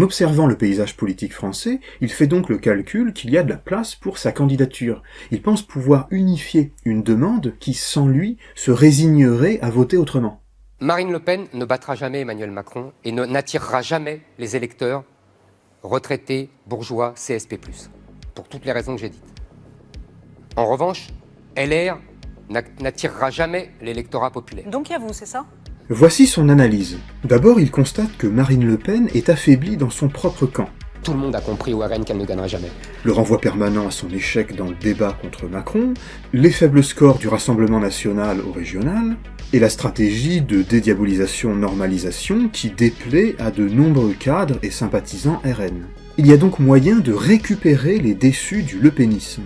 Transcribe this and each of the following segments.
En observant le paysage politique français, il fait donc le calcul qu'il y a de la place pour sa candidature. Il pense pouvoir unifier une demande qui, sans lui, se résignerait à voter autrement. Marine Le Pen ne battra jamais Emmanuel Macron et n'attirera jamais les électeurs retraités, bourgeois, CSP+, pour toutes les raisons que j'ai dites. En revanche, LR n'attirera jamais l'électorat populaire. Donc il y a vous, c'est ça ? Voici son analyse. D'abord, il constate que Marine Le Pen est affaiblie dans son propre camp. Tout le monde a compris au RN qu'elle ne gagnera jamais. Le renvoi permanent à son échec dans le débat contre Macron, les faibles scores du Rassemblement national au régional, et la stratégie de dédiabolisation-normalisation qui déplaît à de nombreux cadres et sympathisants RN. Il y a donc moyen de récupérer les déçus du lepénisme.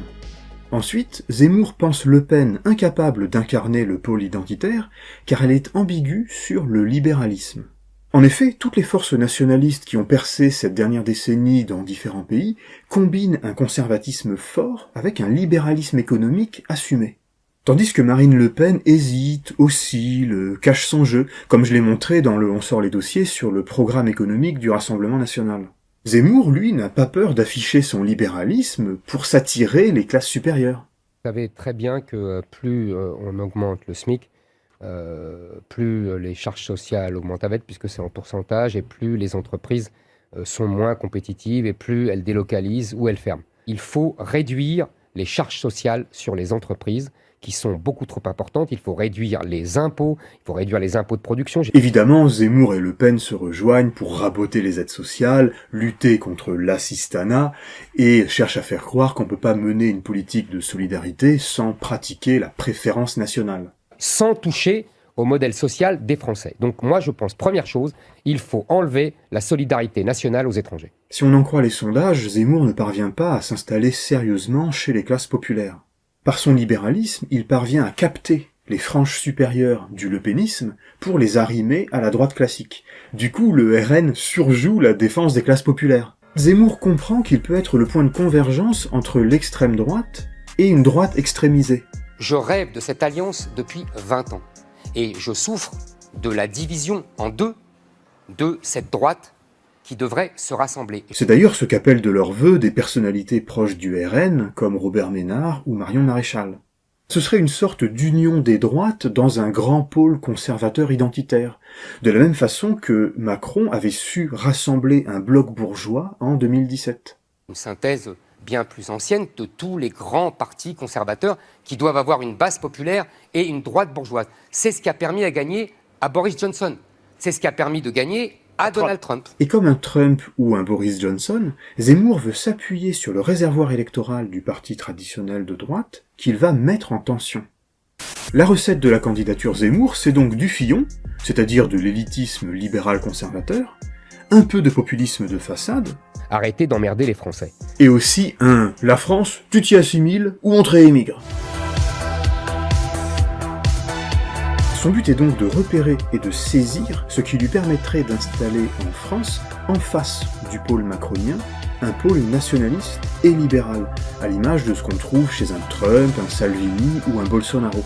Ensuite, Zemmour pense Le Pen incapable d'incarner le pôle identitaire, car elle est ambiguë sur le libéralisme. En effet, toutes les forces nationalistes qui ont percé cette dernière décennie dans différents pays combinent un conservatisme fort avec un libéralisme économique assumé. Tandis que Marine Le Pen hésite, oscille, cache son jeu, comme je l'ai montré dans le On sort les dossiers sur le programme économique du Rassemblement national. Zemmour, lui, n'a pas peur d'afficher son libéralisme pour s'attirer les classes supérieures. Vous savez très bien que plus on augmente le SMIC, plus les charges sociales augmentent avec, puisque c'est en pourcentage, et plus les entreprises sont moins compétitives, et plus elles délocalisent ou elles ferment. Il faut réduire les charges sociales sur les entreprises, qui sont beaucoup trop importantes. Il faut réduire les impôts, il faut réduire les impôts de production. Évidemment, Zemmour et Le Pen se rejoignent pour raboter les aides sociales, lutter contre l'assistanat, et cherchent à faire croire qu'on ne peut pas mener une politique de solidarité sans pratiquer la préférence nationale. Sans toucher au modèle social des Français. Donc moi je pense, première chose, il faut enlever la solidarité nationale aux étrangers. Si on en croit les sondages, Zemmour ne parvient pas à s'installer sérieusement chez les classes populaires. Par son libéralisme, il parvient à capter les franges supérieures du lepénisme pour les arrimer à la droite classique. Du coup, le RN surjoue la défense des classes populaires. Zemmour comprend qu'il peut être le point de convergence entre l'extrême droite et une droite extrémisée. Je rêve de cette alliance depuis 20 ans. Et je souffre de la division en deux de cette droite qui devrait se rassembler. C'est d'ailleurs ce qu'appellent de leur vœu des personnalités proches du RN, comme Robert Ménard ou Marion Maréchal. Ce serait une sorte d'union des droites dans un grand pôle conservateur identitaire, de la même façon que Macron avait su rassembler un bloc bourgeois en 2017. Une synthèse bien plus ancienne de tous les grands partis conservateurs qui doivent avoir une base populaire et une droite bourgeoise. C'est ce qui a permis à gagner à Boris Johnson. C'est ce qui a permis de gagner à Donald Trump. Et comme un Trump ou un Boris Johnson, Zemmour veut s'appuyer sur le réservoir électoral du parti traditionnel de droite qu'il va mettre en tension. La recette de la candidature Zemmour, c'est donc du Fillon, c'est-à-dire de l'élitisme libéral-conservateur, un peu de populisme de façade, Arrêtez d'emmerder les Français. et aussi un « la France, tu t'y assimiles ou on te réémigre ». Son but est donc de repérer et de saisir ce qui lui permettrait d'installer en France, en face du pôle macronien, un pôle nationaliste et libéral, à l'image de ce qu'on trouve chez un Trump, un Salvini ou un Bolsonaro.